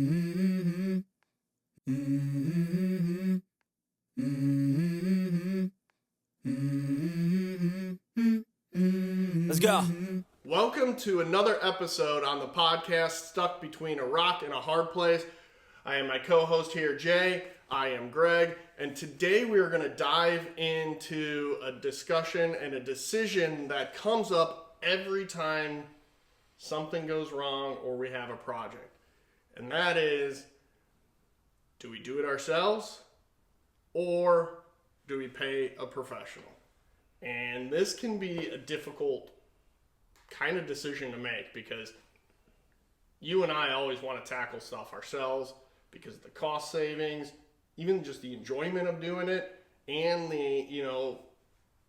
Mm-hmm. Mm-hmm. Mm-hmm. Mm-hmm. Let's go. Welcome to another episode on the podcast Stuck Between a Rock and a Hard Place. I am my co-host here, Jay. I am Greg. And today we are going to dive into a discussion and a decision that comes up every time something goes wrong or we have a project. And that is, do we do it ourselves or do we pay a professional? And this can be a difficult kind of decision to make because you and I always want to tackle stuff ourselves because of the cost savings, even just the enjoyment of doing it, and the,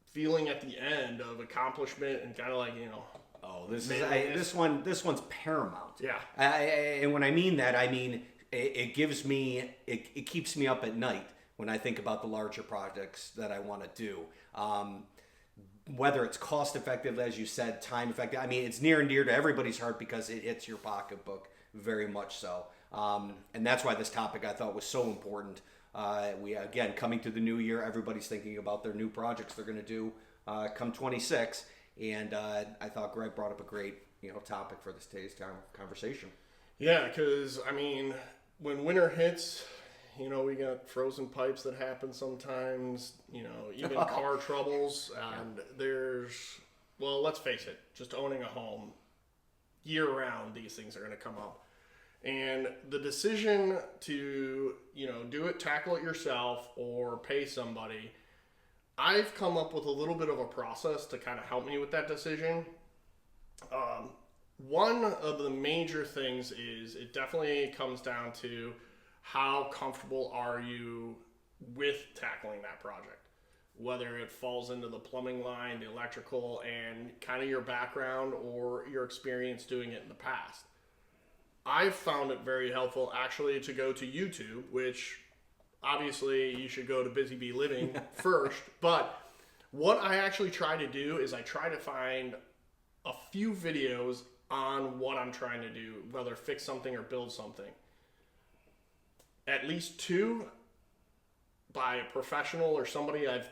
feeling at the end of accomplishment and kind of like, Oh, this one's paramount. Yeah. And when I mean that, I mean it gives me it keeps me up at night when I think about the larger projects that I want to do. Whether it's cost effective, as you said, time effective. I mean, it's near and dear to everybody's heart because it hits your pocketbook very much so. And that's why this topic I thought was so important. We again coming to the new year, everybody's thinking about their new projects they're going to do come 26. And I thought Greg brought up a great topic for this today's conversation. Yeah, because, when winter hits, we got frozen pipes that happen sometimes, even car troubles. And let's face it, just owning a home, year-round, these things are going to come up. And the decision to, tackle it yourself or pay somebody, I've come up with a little bit of a process to kind of help me with that decision. One of the major things is it definitely comes down to how comfortable are you with tackling that project, whether it falls into the plumbing line, the electrical, and kind of your background or your experience doing it in the past. I've found it very helpful actually to go to YouTube, which obviously you should go to Busy Bee Living first, but what I actually try to do is I try to find a few videos on what I'm trying to do, whether fix something or build something. At least two by a professional or somebody I've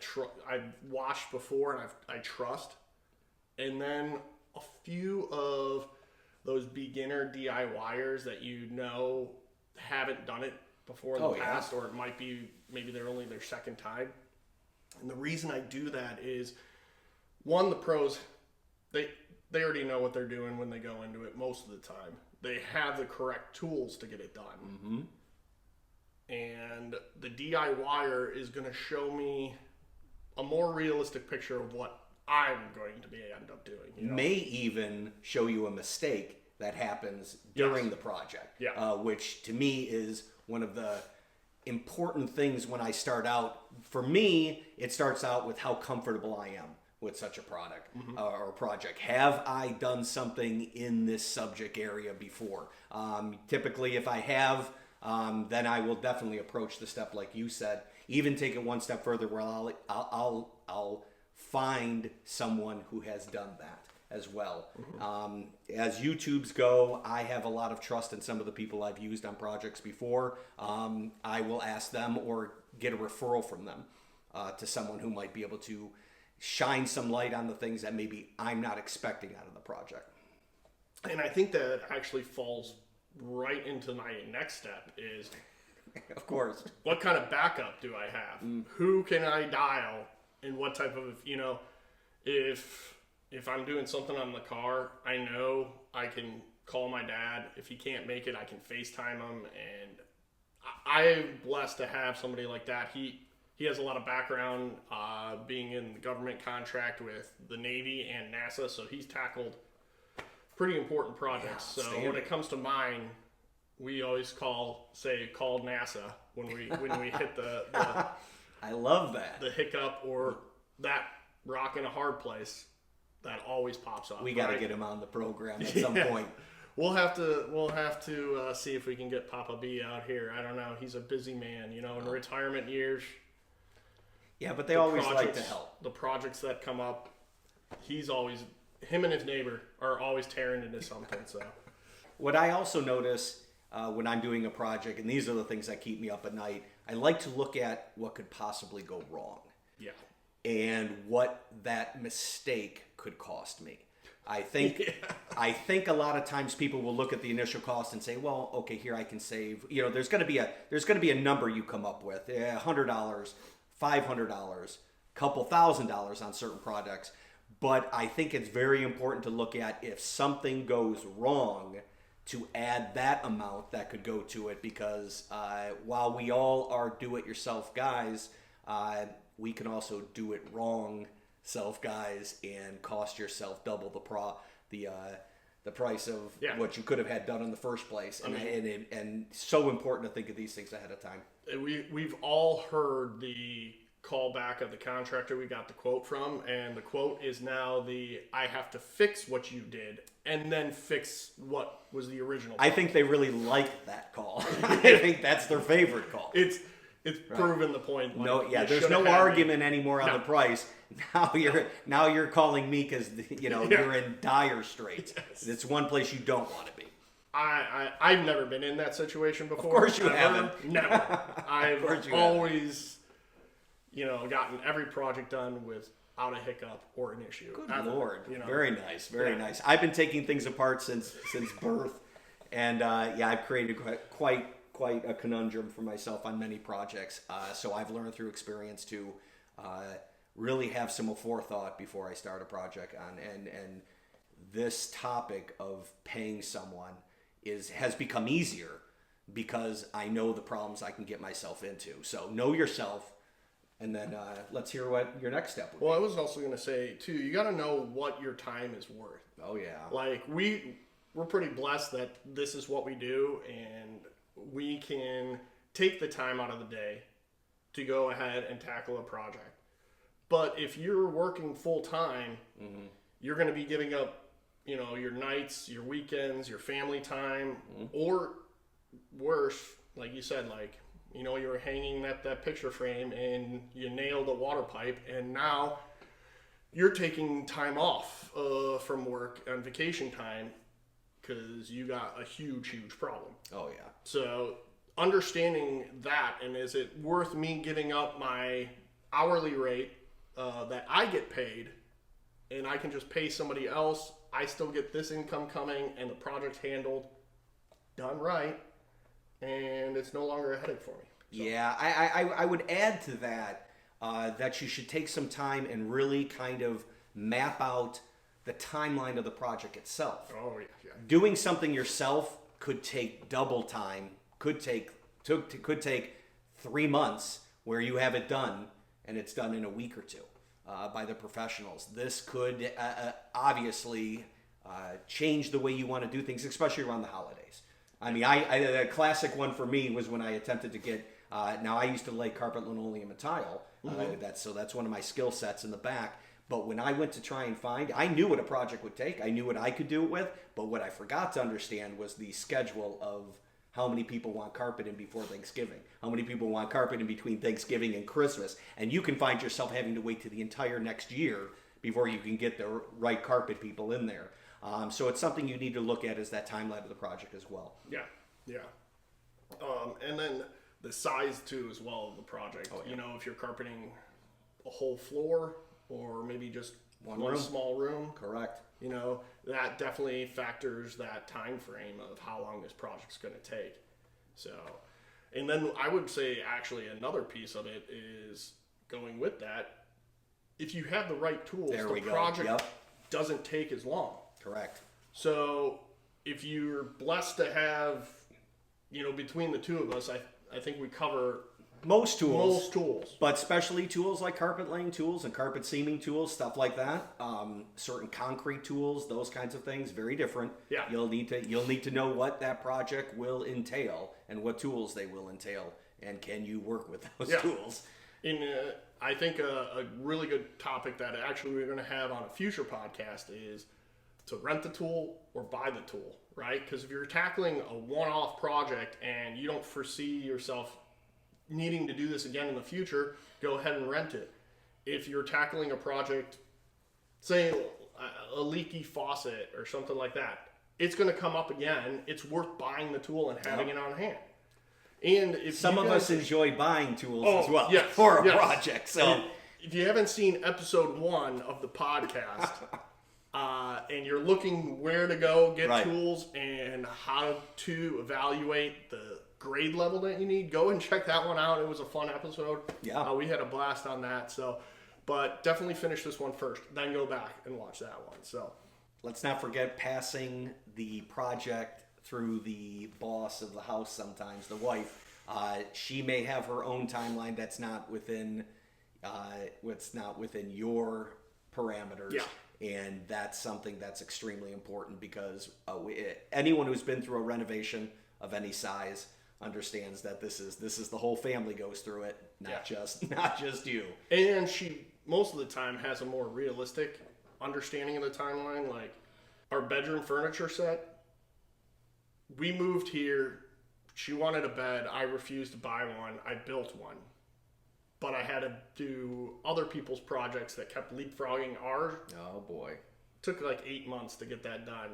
watched before and I trust, and then a few of those beginner DIYers that haven't done it before in the past, or it might be maybe they're only their second time. And the reason I do that is, one, the pros, they already know what they're doing when they go into it most of the time. They have the correct tools to get it done. Mm-hmm. And the DIYer is going to show me a more realistic picture of what I'm going to end up doing. May even show you a mistake that happens during the project, which to me is one of the important things when I start out. For me, it starts out with how comfortable I am with such a product or project. Have I done something in this subject area before? Typically, if I have, then I will definitely approach the step like you said. Even take it one step further, where I'll find someone who has done that as well. As YouTubes go, I have a lot of trust in some of the people I've used on projects before. I will ask them or get a referral from them to someone who might be able to shine some light on the things that maybe I'm not expecting out of the project. And I think that actually falls right into my next step is, of course, what kind of backup do I have? Who can I dial? And what type of, if I'm doing something on the car, I know I can call my dad. If he can't make it, I can FaceTime him. And I'm blessed to have somebody like that. He has a lot of background being in the government contract with the Navy and NASA, so he's tackled pretty important projects. So when it comes to mine, we always call NASA when we hit the I love that. The hiccup or that rock in a hard place that always pops up. We got to get him on the program at some point. We'll have to see if we can get Papa B out here. I don't know. He's a busy man, in retirement years. Yeah, but they always like to help. The projects that come up, him and his neighbor are always tearing into something. So, what I also notice when I'm doing a project, and these are the things that keep me up at night, I like to look at what could possibly go wrong. Yeah. And what that mistake could cost me. I think a lot of times people will look at the initial cost and say, well, okay, here I can save. There's going to be a number you come up with, $100, $500, couple $1,000s on certain products. But I think it's very important to look at if something goes wrong, to add that amount that could go to it, because while we all are do-it-yourself guys, we can also do it wrong self guys and cost yourself double the price of what you could have had done in the first place. And so important to think of these things ahead of time. We've all heard the callback of the contractor we got the quote from, and the quote is now I have to fix what you did and then fix what was the original call. I think they really like that call. I think that's their favorite call. It's proven the point. There's no argument anymore on the price. Now you're calling me because you're in dire straits. Yes. It's one place you don't want to be. I've never been in that situation before. Of course you haven't. Never. I've always gotten every project done without a hiccup or an issue. Good Lord. Very nice. Very nice. I've been taking things apart since birth, and I've created quite a conundrum for myself on many projects. So I've learned through experience to really have some forethought before I start a project on. And this topic of paying someone has become easier because I know the problems I can get myself into. So know yourself, and then let's hear what your next step would be. Well, I was also going to say too, you got to know what your time is worth. Oh yeah. Like we're pretty blessed that this is what we do, and we can take the time out of the day to go ahead and tackle a project. But if you're working full time, you're going to be giving up, your nights, your weekends, your family time, or worse, like you said, you were hanging that picture frame and you nailed a water pipe, and now you're taking time off from work on vacation time because you got a huge problem. Oh yeah. So understanding that, and is it worth me giving up my hourly rate that I get paid, and I can just pay somebody else, I still get this income coming, and the project's handled, done right, and it's no longer a headache for me. So. Yeah, I would add to that that you should take some time and really kind of map out the timeline of the project itself. Oh, yeah. Doing something yourself could take double time, could take 3 months where you have it done, and it's done in a week or two by the professionals. This could obviously change the way you want to do things, especially around the holidays. I mean, a classic one for me was when I attempted to get. Now I used to lay carpet, linoleum, and tile. That's one of my skill sets in the back. But when I went to try and I knew what a project would take. I knew what I could do it with. But what I forgot to understand was the schedule of how many people want carpet in before Thanksgiving, how many people want carpet in between Thanksgiving and Christmas. And you can find yourself having to wait to the entire next year before you can get the right carpet people in there. So it's something you need to look at as that timeline of the project as well. Yeah. And then the size too as well of the project. Oh, yeah. If you're carpeting a whole floor or maybe just one small room. Correct. That definitely factors that time frame of how long this project's going to take. So, and then I would say actually another piece of it is going with that. If you have the right tools, the project doesn't take as long. Correct. So if you're blessed to have, between the two of us, I think we cover most tools, but specialty tools like carpet laying tools and carpet seaming tools, stuff like that. Certain concrete tools, those kinds of things, very different. Yeah. You'll need to know what that project will entail and what tools they will entail, and can you work with those tools? I think a really good topic that actually we're going to have on a future podcast is to rent the tool or buy the tool, right? Because if you're tackling a one-off project and you don't foresee yourself needing to do this again in the future, go ahead and rent it. If you're tackling a project, say a leaky faucet or something like that, it's going to come up again. It's worth buying the tool and having it on hand. And if some of us enjoy buying tools as well for a project. So and if you haven't seen episode 1 of the podcast, and you're looking where to go get tools and how to evaluate the grade level that you need, go and check that one out. It was a fun episode. Yeah, we had a blast on that. So, but definitely finish this one first, then go back and watch that one. So, let's not forget passing the project through the boss of the house. Sometimes the wife, she may have her own timeline that's not within your parameters. Yeah. And that's something that's extremely important because anyone who's been through a renovation of any size understands that this is the whole family goes through it, not just you. And she most of the time has a more realistic understanding of the timeline. Like our bedroom furniture set, we moved here. She wanted a bed. I refused to buy one. I built one. But I had to do other people's projects that kept leapfrogging ours. Oh, boy. Took like 8 months to get that done.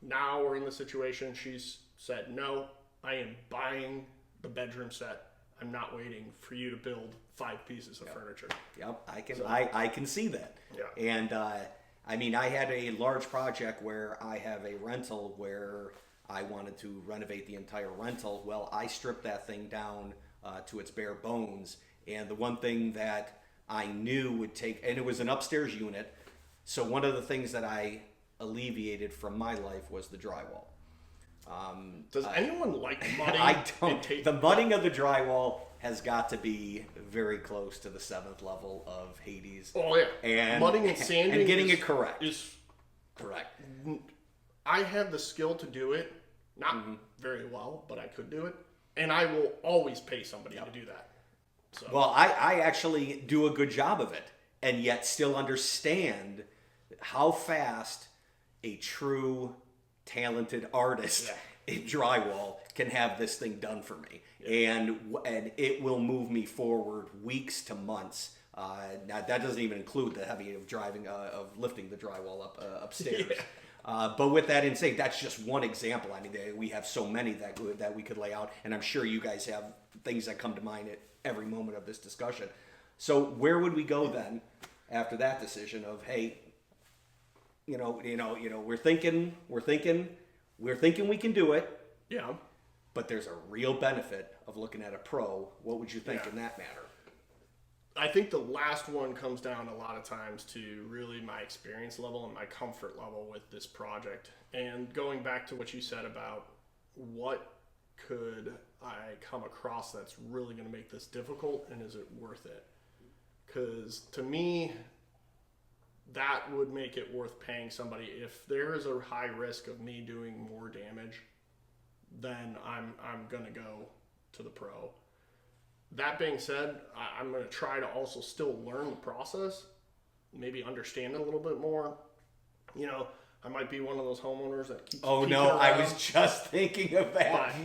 Now we're in the situation. She's said, no, I am buying the bedroom set. I'm not waiting for you to build 5 pieces of furniture. Yep, I can see that. Yeah. And, I mean, I had a large project where I have a rental where I wanted to renovate the entire rental. Well, I stripped that thing down to its bare bones, and the one thing that I knew would take, and it was an upstairs unit, so one of the things that I alleviated from my life was the drywall. Does anyone like mudding? I don't. The mudding of the drywall has got to be very close to the 7th level of Hades. Oh yeah, and mudding and sanding and getting it correct is correct. I have the skill to do it, not very well, but I could do it. And I will always pay somebody to do that. So. Well, I actually do a good job of it, and yet still understand how fast a true talented artist in drywall can have this thing done for me. Yeah. And it will move me forward weeks to months. Now, that doesn't even include the heavy of lifting the drywall up upstairs. Yeah. But with that in saying, that's just one example. I mean, we have so many that we could lay out, and I'm sure you guys have things that come to mind at every moment of this discussion. So where would we go then after that decision of, hey, we're thinking we can do it. Yeah. But there's a real benefit of looking at a pro. What would you think in that matter? I think the last one comes down a lot of times to really my experience level and my comfort level with this project. And going back to what you said about what could I come across that's really going to make this difficult, and is it worth it? Because to me, that would make it worth paying somebody. If there is a high risk of me doing more damage, then I'm going to go to the pro. That being said, I'm going to try to also still learn the process, maybe understand it a little bit more. I might be one of those homeowners that keeps. Oh no, I was just thinking of that.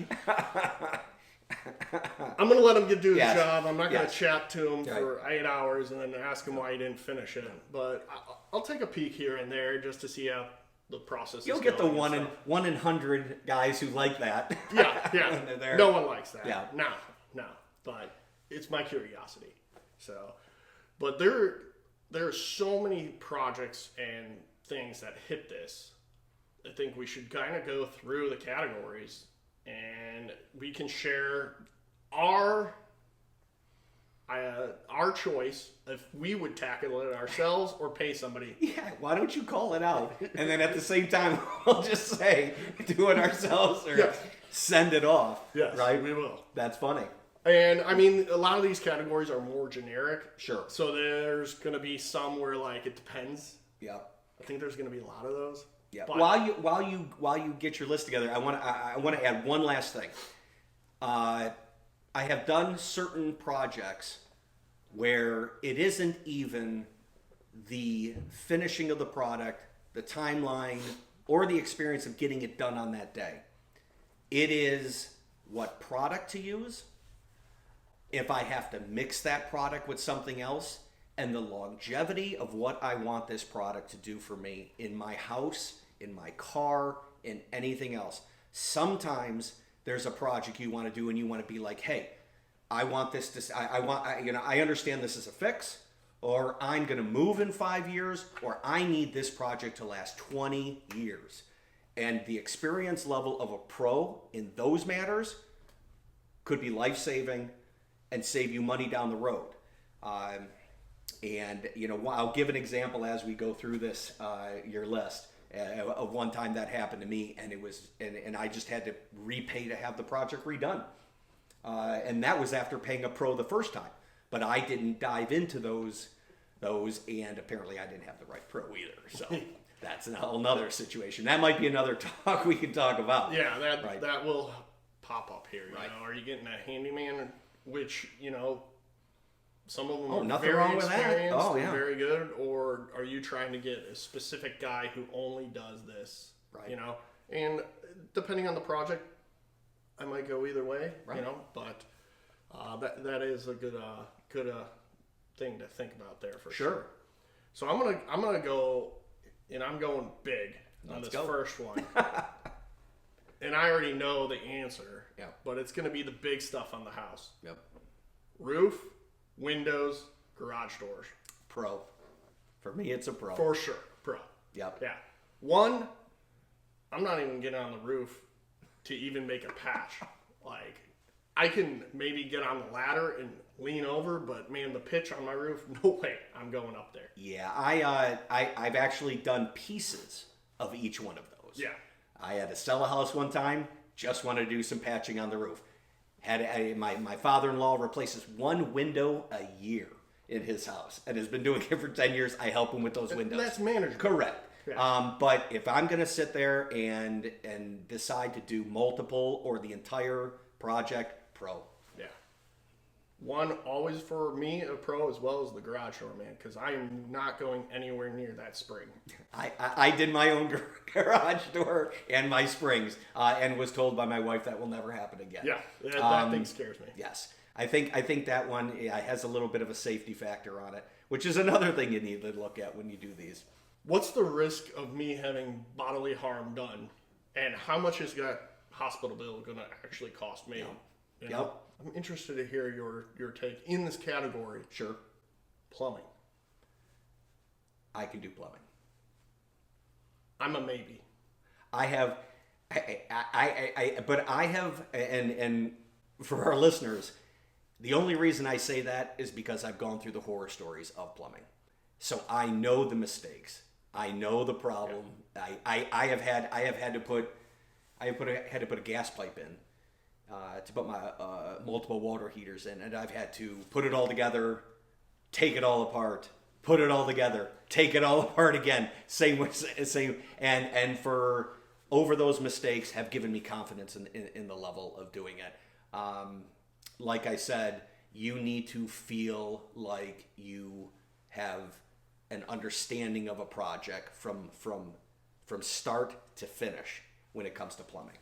I'm going to let him do the job. I'm not going to chat to him for 8 hours and then ask him why he didn't finish it. But I'll take a peek here and there just to see how the process You'll is get the going. one in 100 guys who like that. Yeah. No one likes that. Yeah. No. But it's my curiosity. So, but there are so many projects and things that hit this. I think we should kind of go through the categories and we can share our choice if we would tackle it ourselves or pay somebody. Yeah, why don't you call it out? And then at the same time, we'll just say, do it ourselves or send it off. Yes, right? We will. That's funny. And I mean, a lot of these categories are more generic. Sure. So there's going to be some where like it depends. Yeah. I think there's going to be a lot of those. Yeah. But while you get your list together, I want to add one last thing. I have done certain projects where it isn't even the finishing of the product, the timeline, or the experience of getting it done on that day. It is what product to use, if I have to mix that product with something else, and the longevity of what I want this product to do for me in my house, in my car, in anything else. Sometimes there's a project you want to do and you want to be like, hey, I want this to, I understand this is a fix, or I'm going to move in 5 years, or I need this project to last 20 years. And the experience level of a pro in those matters could be life-saving and save you money down the road. And, I'll give an example as we go through this, your list, of one time that happened to me, and it was, and I just had to repay to have the project redone. And that was after paying a pro the first time. But I didn't dive into those, and apparently I didn't have the right pro either. So that's a whole nother situation. That might be another talk we can talk about. Yeah, that will pop up here. You Right. know, are you getting a handyman, which, some of them Oh, are nothing very wrong with that. experienced Oh, and yeah. very good, or are you trying to get a specific guy who only does this? Right. And depending on the project, I might go either way. Right. But that is a good thing to think about there for sure. Sure. So I'm gonna go, and I'm going big on Let's this go. first one. And I already know the answer. Yeah. But it's gonna be the big stuff on the house: Yep. roof, windows, garage doors. Pro. For me, it's a pro. For sure, pro. Yep. Yeah. One, I'm not even getting on the roof to even make a patch. Like, I can maybe get on the ladder and lean over, but man, the pitch on my roof, no way, I'm going up there. Yeah, I've actually done pieces of each one of those. Yeah. I had to sell a house one time, just wanted to do some patching on the roof. My father-in-law replaces one window a year in his house and has been doing it for 10 years. I help him with those windows. That's manageable. Correct. Yeah. But if I'm going to sit there and decide to do multiple or the entire project, pro. Yeah. One, always for me, a pro, as well as the garage door, man, because I am not going anywhere near that spring. I did my own garage door and my springs, and was told by my wife that will never happen again. Yeah, that thing scares me. Yes, I think that one has a little bit of a safety factor on it, which is another thing you need to look at when you do these. What's the risk of me having bodily harm done, and how much is that hospital bill going to actually cost me? Yep. I'm interested to hear your take in this category. Sure, Plumbing. I can do plumbing. I'm a maybe. I have, but I have, and for our listeners, the only reason I say that is because I've gone through the horror stories of plumbing, so I know the mistakes, I know the problem. Yeah. I have had to put a gas pipe in to put my multiple water heaters in, and I've had to put it all together, take it all apart, put it all together, take it all apart again. Same, and for over those mistakes have given me confidence in the level of doing it. Like I said, you need to feel like you have an understanding of a project from start to finish when it comes to plumbing.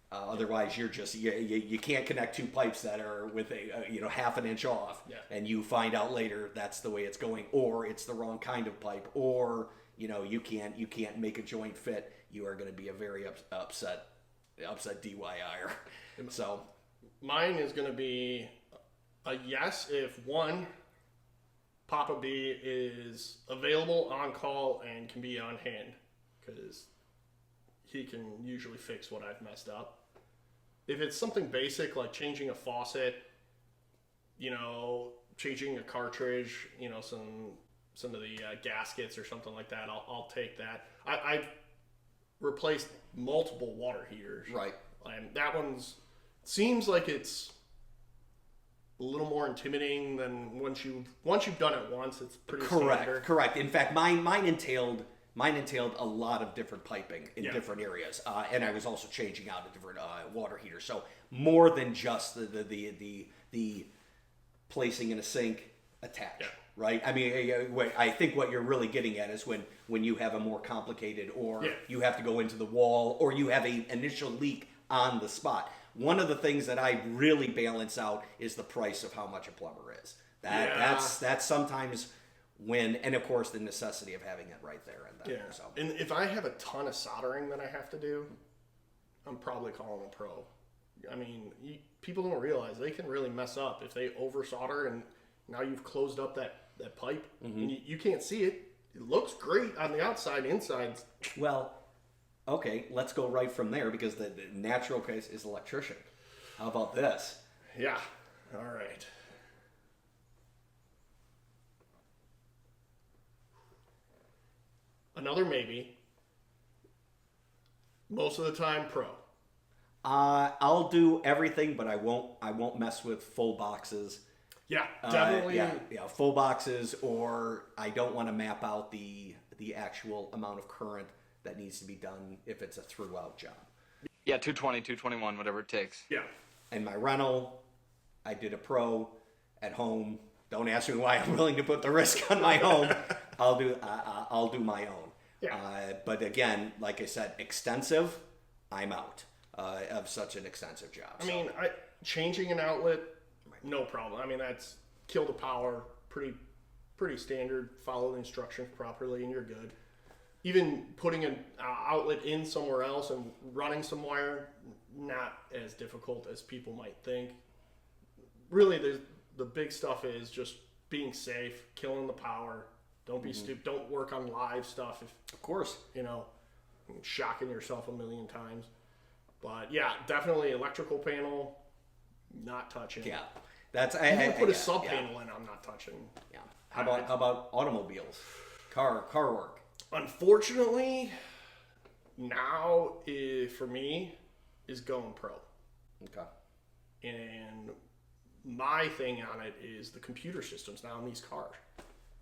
Otherwise, you're just you can't connect two pipes that are with a half an inch off, and you find out later that's the way it's going, or it's the wrong kind of pipe, or you can't make a joint fit. You are going to be a very upset DIYer. So mine is going to be a yes if one, Papa B is available on call and can be on hand, because he can usually fix what I've messed up. If it's something basic like changing a faucet, changing a cartridge, some of the gaskets or something like that, I'll take that. I've replaced multiple water heaters. right. And that one's seems like it's a little more intimidating than once you've done it once, it's pretty standard. Correct. In fact, mine entailed a lot of different piping in different areas, and I was also changing out a different water heater. So more than just the placing in a sink attach. Yeah. Right. I mean, I think what you're really getting at is when you have a more complicated, or you have to go into the wall, or you have a initial leak on the spot. One of the things that I really balance out is the price of how much a plumber is. That's sometimes and of course the necessity of having it right there and then. Yeah. So. And if I have a ton of soldering that I have to do, I'm probably calling a pro. I mean, people don't realize they can really mess up if they over solder and now you've closed up that pipe and you can't see it. It looks great on the outside, inside. Well, okay, let's go right from there because the natural case is electrician. How about this? Yeah. All right. Another maybe. Most of the time, pro. I'll do everything, but I won't mess with full boxes. Yeah, definitely. Yeah, full boxes, or I don't want to map out the actual amount of current that needs to be done if it's a throughout job. Yeah, 220, 221, whatever it takes. Yeah. And my rental, I did a pro at home. Don't ask me why I'm willing to put the risk on my home. I'll do my own. Yeah. But again, like I said, extensive, I'm out of such an extensive job. I mean, changing an outlet, no problem. I mean, that's kill the power, pretty standard. Follow the instructions properly, and you're good. Even putting an outlet in somewhere else and running some wire, not as difficult as people might think. Really, the big stuff is just being safe, killing the power. Don't be stupid. Don't work on live stuff. Of course. Shocking yourself a million times. But yeah, definitely electrical panel, not touching. Yeah, that's I put a sub panel in. I'm not touching. Yeah. How about automobiles, car work? Unfortunately, now for me is going pro. Okay. And my thing on it is the computer systems now in these cars.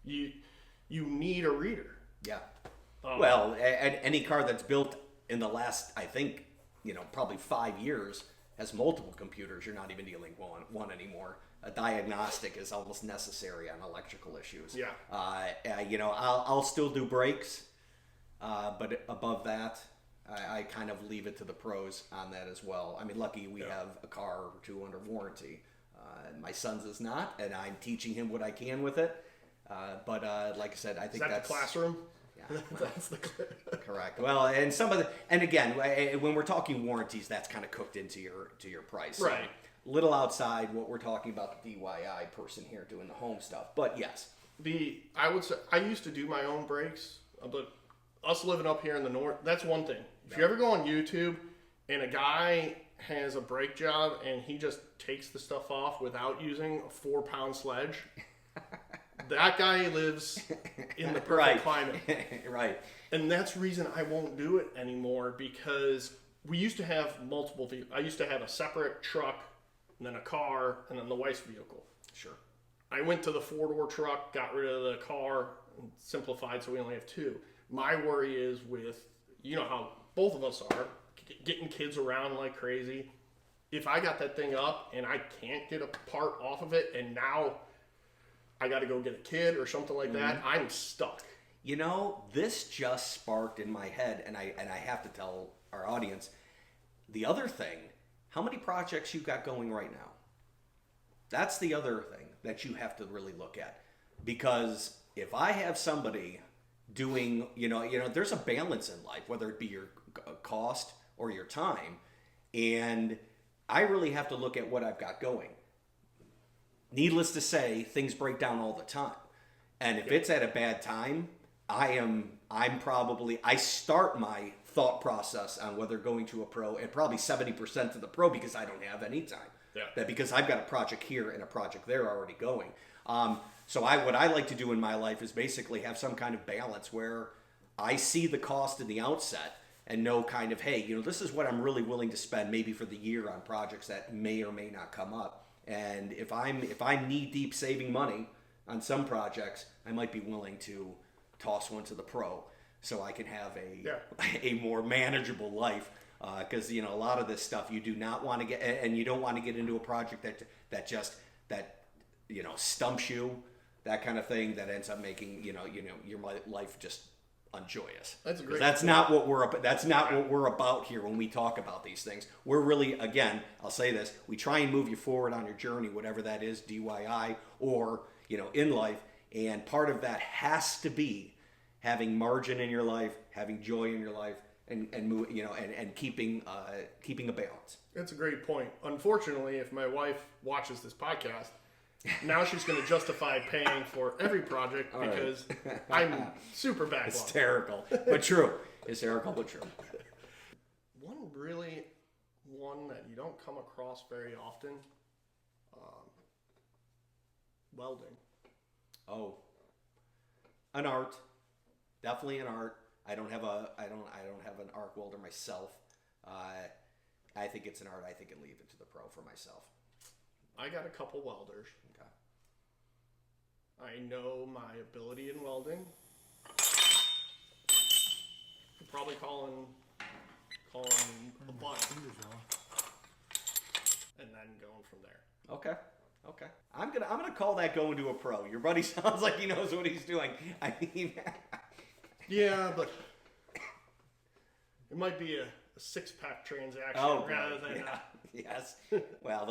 You need a reader. Yeah. Well, any car that's built in the last, I think, probably 5 years has multiple computers. You're not even dealing one anymore. A diagnostic is almost necessary on electrical issues. Yeah. I'll still do brakes, but above that, I kind of leave it to the pros on that as well. I mean, lucky we have a car or two under warranty. My son's is not, and I'm teaching him what I can with it. But like I said, I think that's the classroom. Yeah, That's the correct. Well, and again, when we're talking warranties, that's kind of cooked into your price. So, right. Little outside what we're talking about the DIY person here doing the home stuff, but yes. I would say I used to do my own brakes, but us living up here in the north, that's one thing. If you ever go on YouTube and a guy has a brake job and he just takes the stuff off without using a 4-pound sledge. That guy lives in the perfect climate. Right. And that's the reason I won't do it anymore, because we used to have multiple vehicles. I used to have a separate truck, and then a car, and then the wife's vehicle. Sure. I went to the 4-door truck, got rid of the car, and simplified so we only have 2. My worry is with, how both of us are, getting kids around like crazy. If I got that thing up and I can't get a part off of it, and now I got to go get a kid or something like that, I'm stuck. This just sparked in my head, and I have to tell our audience, the other thing, how many projects you got going right now? That's the other thing that you have to really look at. Because if I have somebody doing, there's a balance in life, whether it be your cost or your time, and I really have to look at what I've got going. Needless to say, things break down all the time. And if it's at a bad time, I start my thought process on whether going to a pro at probably 70% to the pro because I don't have any time. Yeah. Because I've got a project here and a project there already going. So what I like to do in my life is basically have some kind of balance where I see the cost in the outset and know kind of, hey, this is what I'm really willing to spend maybe for the year on projects that may or may not come up. And if I'm knee deep saving money on some projects, I might be willing to toss one to the pro so I can have a more manageable life. Because a lot of this stuff you do not want to get, and you don't want to get into a project that stumps you, that kind of thing that ends up making your life just unjoyous. That's a great. That's not what we're about here when we talk about these things. We're really, again, I'll say this: we try and move you forward on your journey, whatever that is, DIY or in life. And part of that has to be having margin in your life, having joy in your life, and keeping a balance. That's a great point. Unfortunately, if my wife watches this podcast, now she's going to justify paying for every project because I'm super backlogged. Hysterical, but true. Hysterical, but true. One that you don't come across very often, welding. Oh, an art, definitely an art. I don't have an arc welder myself. I think it's an art. I think I leave it to the pro for myself. I got a couple welders. Okay. I know my ability in welding. You're probably calling a button, and then going from there. Okay. I'm gonna call that going to a pro. Your buddy sounds like he knows what he's doing. I mean, yeah, but it might be a 6-pack transaction rather than. Yes. Well,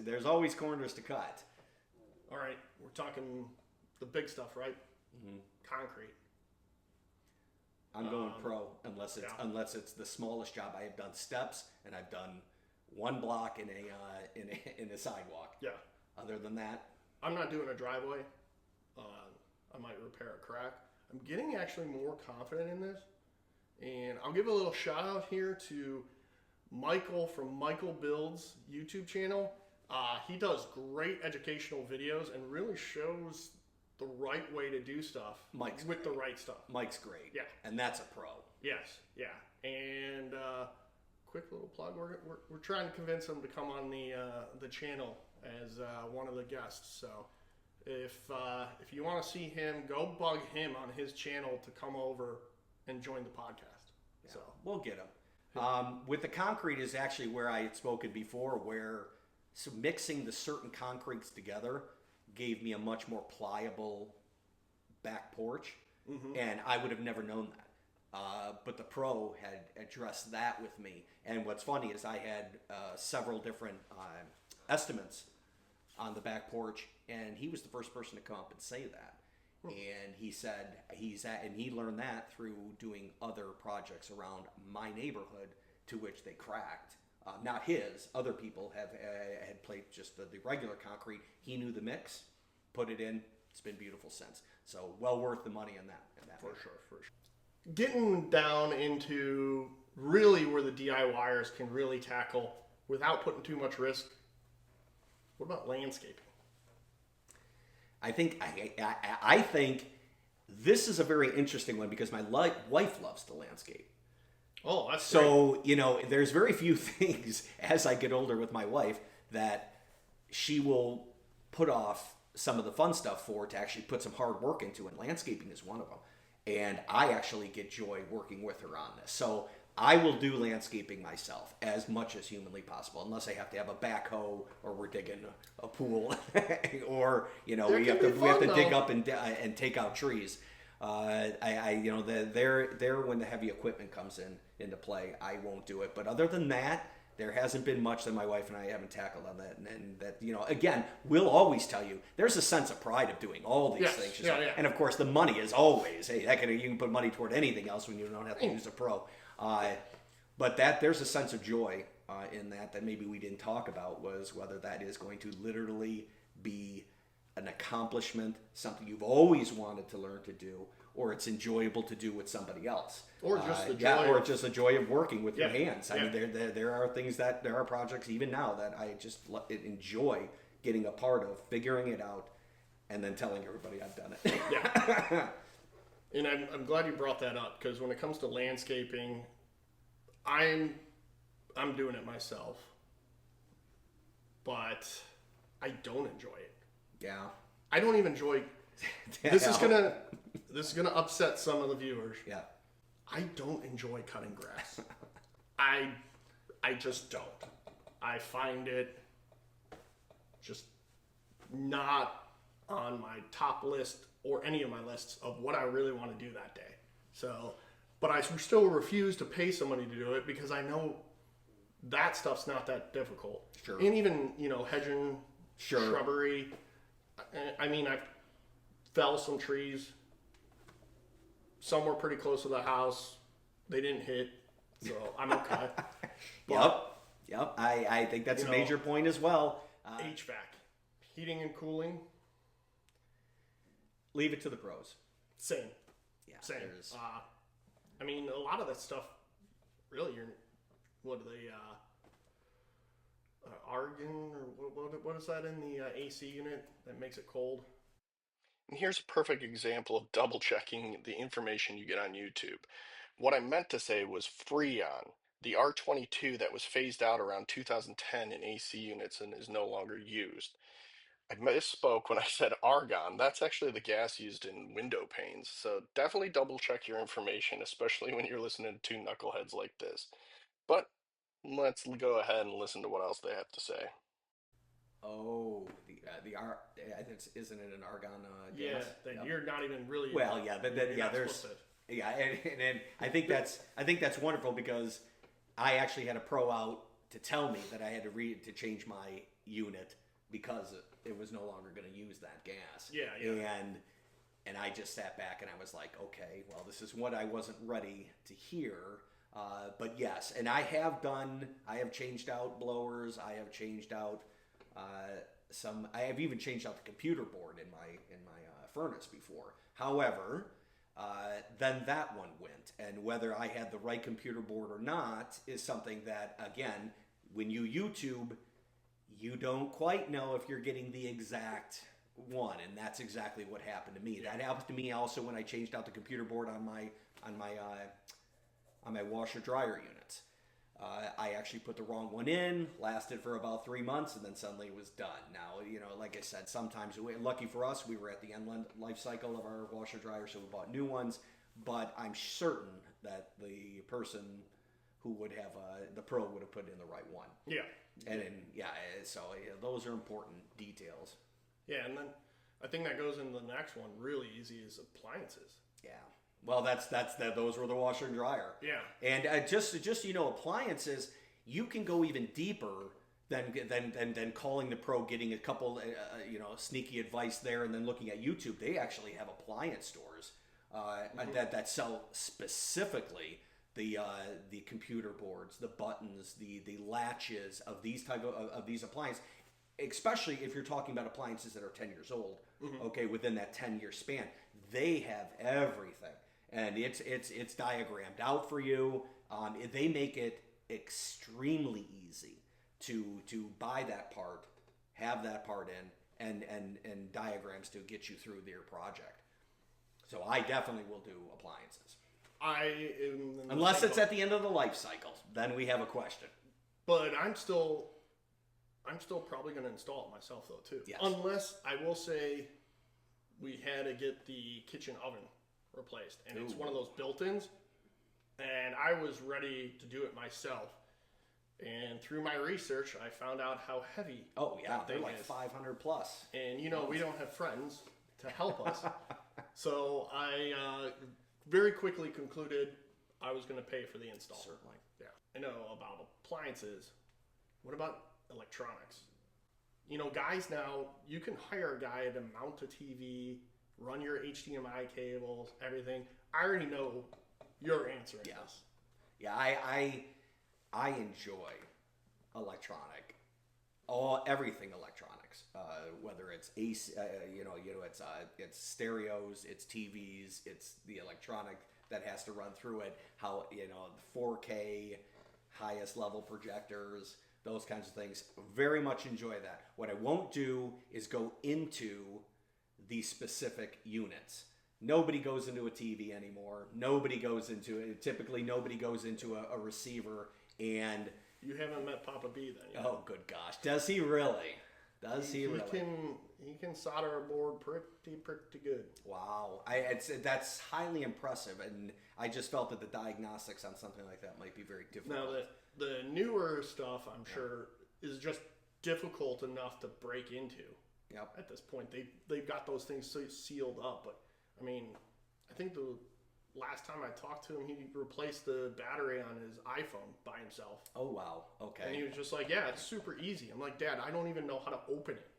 there's always corners to cut. All right, we're talking the big stuff, right? Mm-hmm. Concrete. I'm going pro unless it's the smallest job. I have done steps and I've done one block in a sidewalk. Yeah. Other than that, I'm not doing a driveway. I might repair a crack. I'm getting actually more confident in this, and I'll give a little shout out here to Michael from Michael Builds YouTube channel. He does great educational videos and really shows the right way to do stuff with the right stuff. Mike's great. Yeah. And that's a pro. Yes. Yeah. And quick little plug. We're trying to convince him to come on the channel as one of the guests. So if you want to see him, go bug him on his channel to come over and join the podcast. Yeah, so we'll get him. With the concrete is actually where I had spoken before, where mixing the certain concretes together gave me a much more pliable back porch, and I would have never known that. But the pro had addressed that with me. And what's funny is I had several different estimates on the back porch, and he was the first person to come up and say that. And he said he learned that through doing other projects around my neighborhood, to which they cracked. Not his. Other people had played just the regular concrete. He knew the mix, put it in. It's been beautiful since. So well worth the money in that. For sure. Getting down into really where the DIYers can really tackle without putting too much risk. What about landscaping? I think this is a very interesting one because my wife loves to landscape. Oh, that's so great. There's very few things as I get older with my wife that she will put off some of the fun stuff to actually put some hard work into, and landscaping is one of them. And I actually get joy working with her on this. So I will do landscaping myself as much as humanly possible, unless I have to have a backhoe or we're digging a pool or we have to dig up and take out trees. There when the heavy equipment comes into play, I won't do it. But other than that, there hasn't been much that my wife and I haven't tackled on that. And that, again, we'll always tell you, there's a sense of pride of doing all these things. Yeah. And of course, the money is always, hey, you can put money toward anything else when you don't have to use a pro. But there's a sense of joy in that maybe we didn't talk about, was whether that is going to literally be an accomplishment, something you've always wanted to learn to do, or it's enjoyable to do with somebody else, or just the joy, just the joy of working with your hands. I mean, there are projects even now that I just enjoy getting a part of, figuring it out, and then telling everybody I've done it. Yeah. And I'm glad you brought that up, because when it comes to landscaping, I'm doing it myself, but I don't enjoy it. Yeah. I don't even enjoy. This is gonna upset some of the viewers. Yeah. I don't enjoy cutting grass. I just don't. I find it just not on my top list or any of my lists of what I really want to do that day. So, but I still refuse to pay somebody to do it because I know that stuff's not that difficult. Sure. And even, hedging, shrubbery. I mean, fell some trees. Some were pretty close to the house. They didn't hit, so I'm okay. Yep. I think that's a major point as well. HVAC, heating and cooling. Leave it to the pros. Same. Yeah, Same. I mean, a lot of that stuff, really, what are they, argon, or what is that in the AC unit that makes it cold? And here's a perfect example of double checking the information you get on YouTube. What I meant to say was Freon, the R22 that was phased out around 2010 in AC units and is no longer used. I misspoke when I said argon. That's actually the gas used in window panes. So definitely double check your information, especially when you're listening to two knuckleheads like this. But let's go ahead and listen to what else they have to say. Oh, isn't it an argon gas? Yeah, you're not even really. Well, yeah, but then there's and I think that's wonderful because I actually had a pro out to tell me that I had to change my unit because it was no longer going to use that gas. Yeah. And I just sat back and I was like, okay, well, this is what I wasn't ready to hear. But yes, and I have changed out blowers. I have changed out I have even changed out the computer board in my furnace before. However, then that one went, and whether I had the right computer board or not is something that, again, when you YouTube, you don't quite know if you're getting the exact one, and that's exactly what happened to me. That happened to me also when I changed out the computer board on my washer dryer units. I actually put the wrong one in, lasted for about 3 months, and then suddenly it was done. Now, like I said, sometimes, lucky for us, we were at the end life cycle of our washer dryer, so we bought new ones, but I'm certain that the person who would have, the pro would have put in the right one. Yeah. And so those are important details. Yeah, and then I think that goes into the next one really easy is appliances. Yeah. Well, those were the washer and dryer. Yeah. And just appliances, you can go even deeper than calling the pro, getting a couple sneaky advice there, and then looking at YouTube. They actually have appliance stores that sell specifically the computer boards, the buttons, the latches of these type of these appliances. Especially if you're talking about appliances that are 10 years old, okay, within that 10-year span, they have everything, and it's diagrammed out for you. They make it extremely easy to buy that part, have that part in, and diagrams to get you through their project. So I definitely will do appliances. Unless it's at the end of the life cycle, then we have a question. But I'm still probably going to install it myself, though, too. Yes. Unless, I will say, we had to get the kitchen oven replaced. And it's one of those built-ins. And I was ready to do it myself. And through my research, I found out how heavy that thing they're like is. 500 plus. And, we don't have friends to help us. So I very quickly concluded I was going to pay for the install. Certainly. Yeah. I know about appliances. What about electronics? Guys now, you can hire a guy to mount a TV, run your HDMI cables, everything. I already know your answer in this. Yeah, I enjoy everything electronics. Whether it's AC, it's stereos, it's TVs, it's the electronic that has to run through it. How the 4K, highest level projectors. Those kinds of things. Very much enjoy that. What I won't do is go into the specific units. Nobody goes into a TV anymore. Typically nobody goes into a receiver. And you haven't met Papa B then. Oh, good gosh. Does he really? He can solder a board pretty good. Wow. That's highly impressive. And I just felt that the diagnostics on something like that might be very difficult. Now, the newer stuff, I'm sure, is just difficult enough to break into. Yep. At this point, they've got those things sealed up. But I mean, I think the last time I talked to him, he replaced the battery on his iPhone by himself. Oh wow. Okay. And he was just like, "Yeah, it's super easy." I'm like, "Dad, I don't even know how to open it."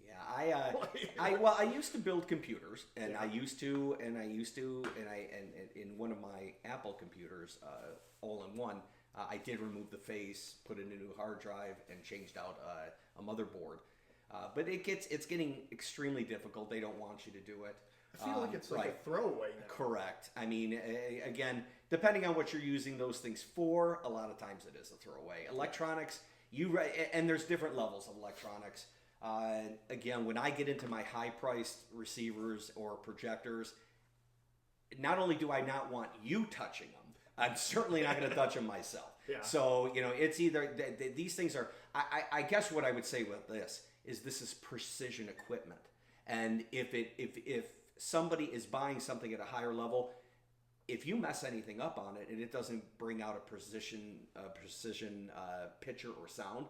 Yeah. I used to build computers, and I used to, and in one of my Apple computers, all-in-one, I did remove the face, put in a new hard drive, and changed out a motherboard. But it's getting extremely difficult. They don't want you to do it. I feel like it's like a throwaway now. Correct. I mean, again, depending on what you're using those things for, a lot of times it is a throwaway. Electronics, and there's different levels of electronics. Again, when I get into my high-priced receivers or projectors, not only do I not want you touching them, I'm certainly not going to touch them myself. Yeah. So, it's either these things are. I guess what I would say with this is precision equipment, and if somebody is buying something at a higher level, if you mess anything up on it and it doesn't bring out a precision picture or sound,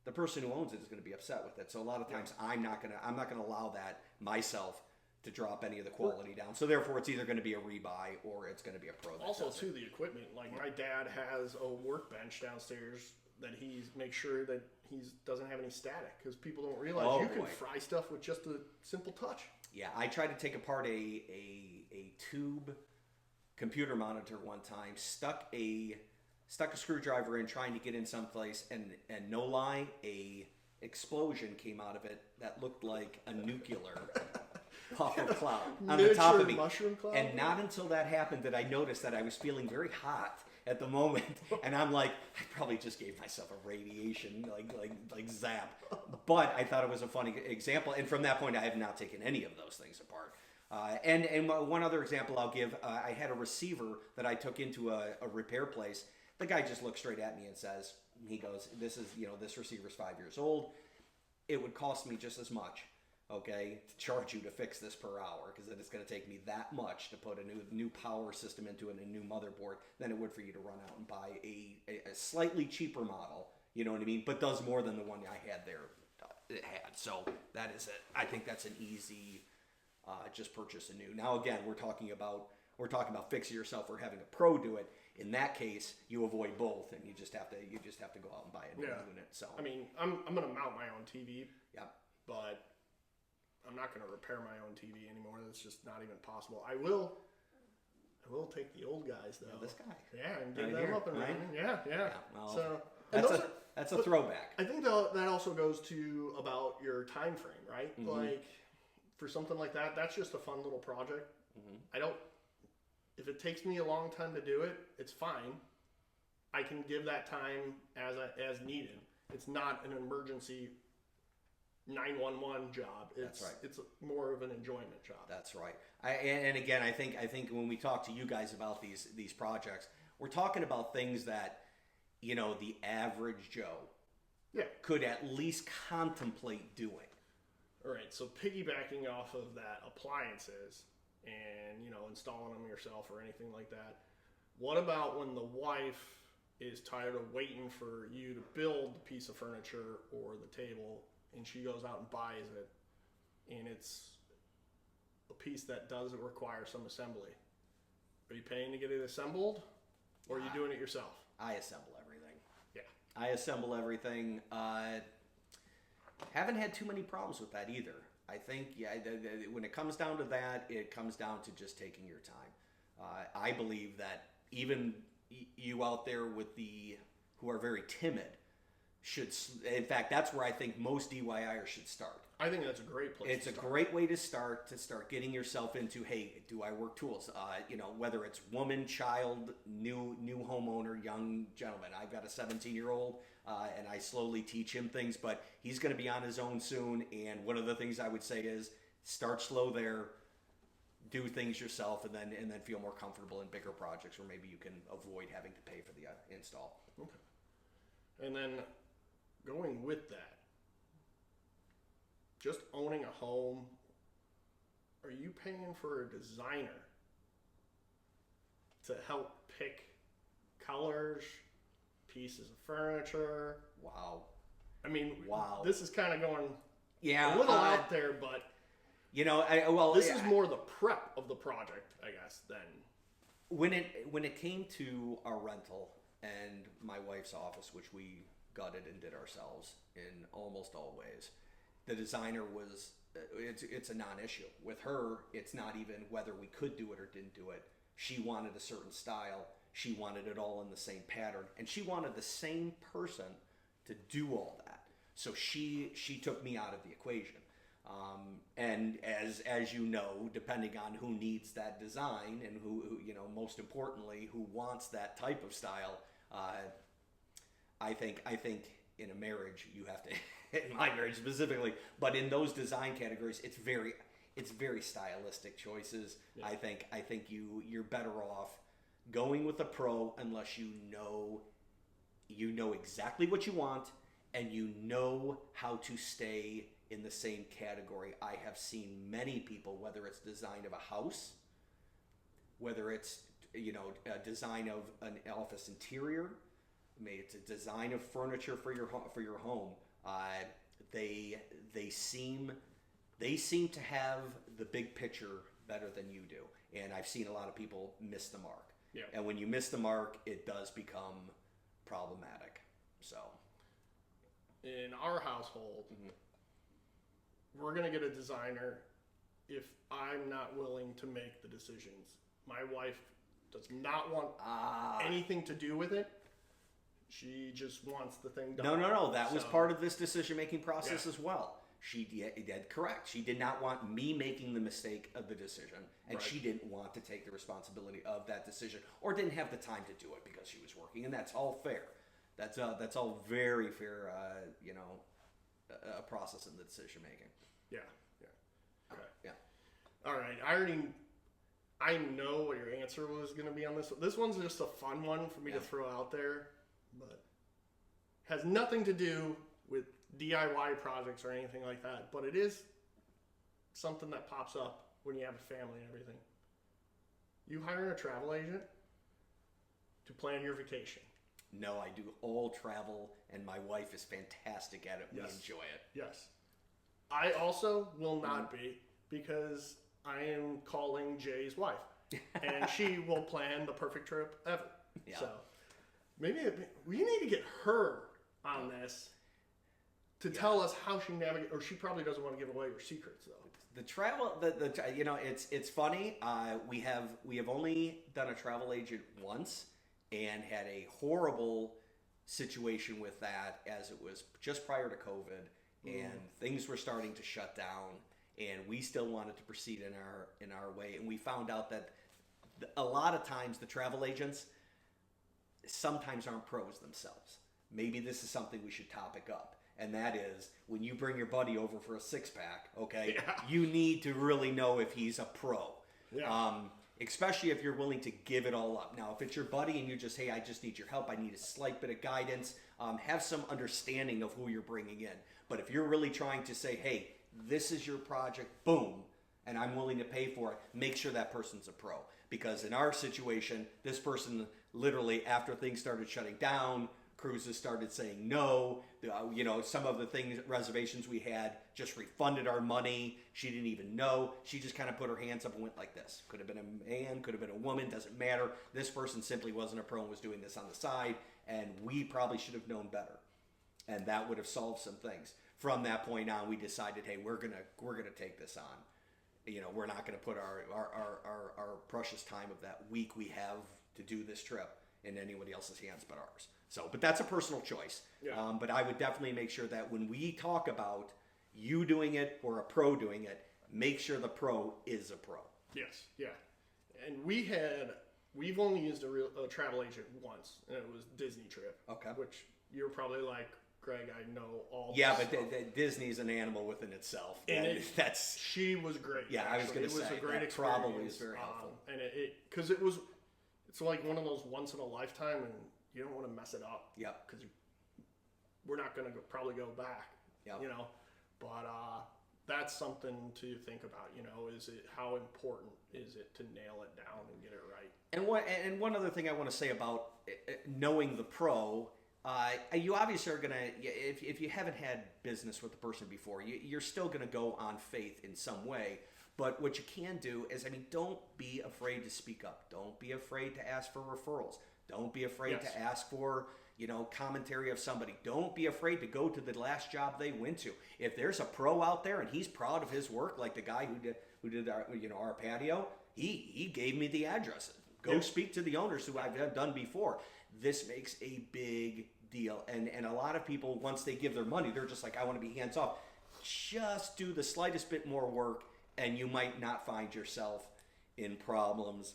the person who owns it is going to be upset with it. So a lot of times I'm not going to allow that myself to drop any of the quality down. So therefore it's either going to be a rebuy or it's going to be a pro. Also too, the equipment, like my dad has a workbench downstairs that he makes sure that he doesn't have any static, because people don't realize you can fry stuff with just a simple touch. Yeah, I tried to take apart a tube computer monitor one time, stuck a screwdriver in trying to get in someplace, and no lie, a explosion came out of it that looked like a nuclear puff of cloud on the top of me. Mushroom cloud? And not until that happened did I notice that I was feeling very hot at the moment, and I'm like, I probably just gave myself a radiation like zap. But I thought it was a funny example, and from that point I have not taken any of those things apart. And one other example I'll give, I had a receiver that I took into a repair place. The guy just looked straight at me and says, he goes, this receiver's 5 years old. It would cost me just as much, okay, to charge you to fix this per hour, because then it's going to take me that much to put a new power system into it, a new motherboard, than it would for you to run out and buy a slightly cheaper model, you know what I mean, but does more than the one I had there had. So that is it. I think that's an easy, just purchase a new. Now again, we're talking about fixing yourself or having a pro do it. In that case, you avoid both, and you just have to go out and buy a new unit. So I mean, I'm going to mount my own TV. Yeah. But I'm not going to repair my own TV anymore. That's just not even possible. I will take the old guys though. This guy. Yeah, and get them up and running. Yeah. Well, so that's a throwback. I think that also goes to about your time frame, right? Mm-hmm. Like for something like that, that's just a fun little project. Mm-hmm. If it takes me a long time to do it, it's fine. I can give that time as needed. It's not an emergency 911 job. That's right. It's more of an enjoyment job. That's right. And again, I think when we talk to you guys about these projects, we're talking about things that, the average Joe could at least contemplate doing. All right. So piggybacking off of that, appliances and, installing them yourself or anything like that. What about when the wife is tired of waiting for you to build the piece of furniture or the table, and she goes out and buys it, and it's a piece that does require some assembly? Are you paying to get it assembled, or are you doing it yourself? I assemble everything. Yeah. I assemble everything. Haven't had too many problems with that either. I think, when it comes down to that, it comes down to just taking your time. I believe that even you out there who are very timid should, in fact, that's where I think most DIYers should start. I think that's a great place. It's a great way to start getting yourself into, hey, do I work tools? Whether it's woman, child, new homeowner, young gentleman. I've got a 17-year-old, and I slowly teach him things, but he's going to be on his own soon. And one of the things I would say is start slow there, do things yourself, and then feel more comfortable in bigger projects where maybe you can avoid having to pay for the install. Okay. And then going with that, just owning a home, are you paying for a designer to help pick colors, pieces of furniture? Wow. I mean, this is kind of going a little out there, but this is more the prep of the project, I guess, than when it came to our rental and my wife's office, which we gutted and did ourselves in almost all ways. the designer was, it's a non-issue. With her, it's not even whether we could do it or didn't do it. She wanted a certain style. She wanted it all in the same pattern, and she wanted the same person to do all that. So she took me out of the equation. And as you know, depending on who needs that design and who most importantly, who wants that type of style, I think in a marriage you have to, in my marriage specifically, but in those design categories, it's very stylistic choices. Yeah. I think you're better off going with a pro unless you know exactly what you want and you know how to stay in the same category. I have seen many people, whether it's design of a house, whether it's a design of an office interior, maybe it's a design of furniture for your home. They seem to have the big picture better than you do, and I've seen a lot of people miss the mark. Yeah. And when you miss the mark, it does become problematic. So, in our household, we're gonna get a designer if I'm not willing to make the decisions. My wife does not want anything to do with it. She just wants the thing done. No. That was part of this decision-making process as well. She did correct. She did not want me making the mistake of the decision, and she didn't want to take the responsibility of that decision, or didn't have the time to do it because she was working, and that's all fair. That's all very fair. A process in the decision-making. Yeah. Okay. Yeah. All right. I know what your answer was going to be on this. This one's just a fun one for me to throw out there, but has nothing to do with DIY projects or anything like that. But it is something that pops up when you have a family and everything. You hire a travel agent to plan your vacation. No, I do all travel, and my wife is fantastic at it. We enjoy it. Yes. I also will not be, because I am calling Jay's wife, and she will plan the perfect trip ever. Yeah. So maybe we need to get her on this to tell us how she navigates, or she probably doesn't want to give away her secrets though. The travel, it's funny. We have only done a travel agent once, and had a horrible situation with that, as it was just prior to COVID, and things were starting to shut down, and we still wanted to proceed in our way, and we found out that a lot of times the travel agents sometimes aren't pros themselves. Maybe this is something we should topic up, and that is when you bring your buddy over for a six-pack, you need to really know if he's a pro. Yeah. Especially if you're willing to give it all up. Now, if it's your buddy and you just, hey, I just need your help, I need a slight bit of guidance, have some understanding of who you're bringing in. But if you're really trying to say, hey, this is your project, boom, and I'm willing to pay for it, make sure that person's a pro. Because in our situation, this person literally, after things started shutting down, cruises started saying no. Some of the things, reservations we had, just refunded our money. She didn't even know. She just kind of put her hands up and went like this. Could have been a man, could have been a woman, doesn't matter. This person simply wasn't a pro and was doing this on the side, and we probably should have known better. And that would have solved some things. From that point on, we decided, hey, we're gonna take this on. We're not gonna put our precious time of that week we have to do this trip in anybody else's hands but ours. So, but that's a personal choice. Yeah. But I would definitely make sure that when we talk about you doing it or a pro doing it, make sure the pro is a pro. Yes, yeah. And we've only used a travel agent once, and it was Disney trip. Okay. Which you're probably like, Greg, I know all. Yeah, but Disney's an animal within itself, and she was great. Yeah, actually. I was going to say, it was a great experience. Probably is very helpful. And because it's like one of those once in a lifetime, and you don't want to mess it up. Yep. Because we're not going to probably go back. Yep. But that's something to think about. How important is it to nail it down and get it right? And one other thing I want to say about knowing the pro. You obviously are going to, if you haven't had business with the person before, you're still going to go on faith in some way. But what you can do is, don't be afraid to speak up. Don't be afraid to ask for referrals. Don't be afraid to ask for, commentary of somebody. Don't be afraid to go to the last job they went to. If there's a pro out there and he's proud of his work, like the guy who did our patio, he gave me the addresses. Go speak to the owners who I've done before. This makes a big deal. And a lot of people, once they give their money, they're just like, I want to be hands off. Just do the slightest bit more work and you might not find yourself in problems,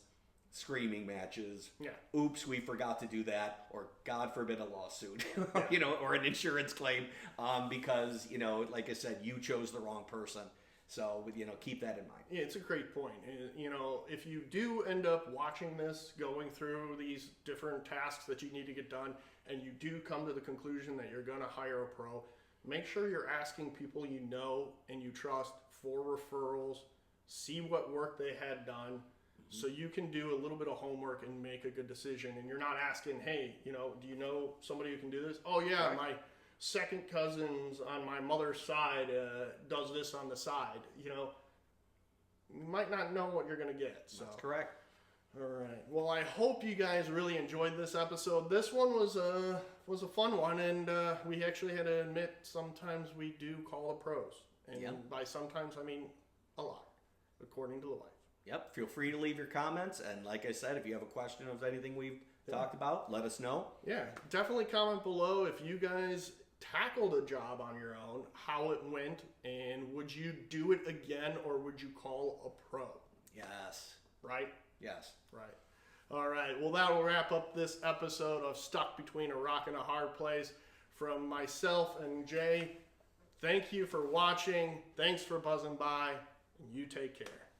screaming matches. Yeah. Oops, we forgot to do that, or God forbid a lawsuit, or an insurance claim, because like I said, you chose the wrong person. So keep that in mind. Yeah, it's a great point. If you do end up watching this, going through these different tasks that you need to get done, and you do come to the conclusion that you're going to hire a pro, make sure you're asking people you know and you trust for referrals. See what work they had done, so you can do a little bit of homework and make a good decision. And you're not asking, hey, do you know somebody who can do this? Oh yeah, right. My second cousins on my mother's side does this on the side. You might not know what you're going to get. So. That's correct. All right. Well, I hope you guys really enjoyed this episode. This one was a fun one, and we actually had to admit sometimes we do call the pros, and by sometimes I mean a lot, according to the wife. Yep. Feel free to leave your comments, and like I said, if you have a question of anything we've talked about, let us know. Yeah, definitely comment below if you guys tackled a job on your own, how it went, and would you do it again, or would you call a pro? Yes. Right? Yes. Right. All right. Well, that will wrap up this episode of Stuck Between a Rock and a Hard Place. From myself and Jay, thank you for watching. Thanks for buzzing by, and you take care.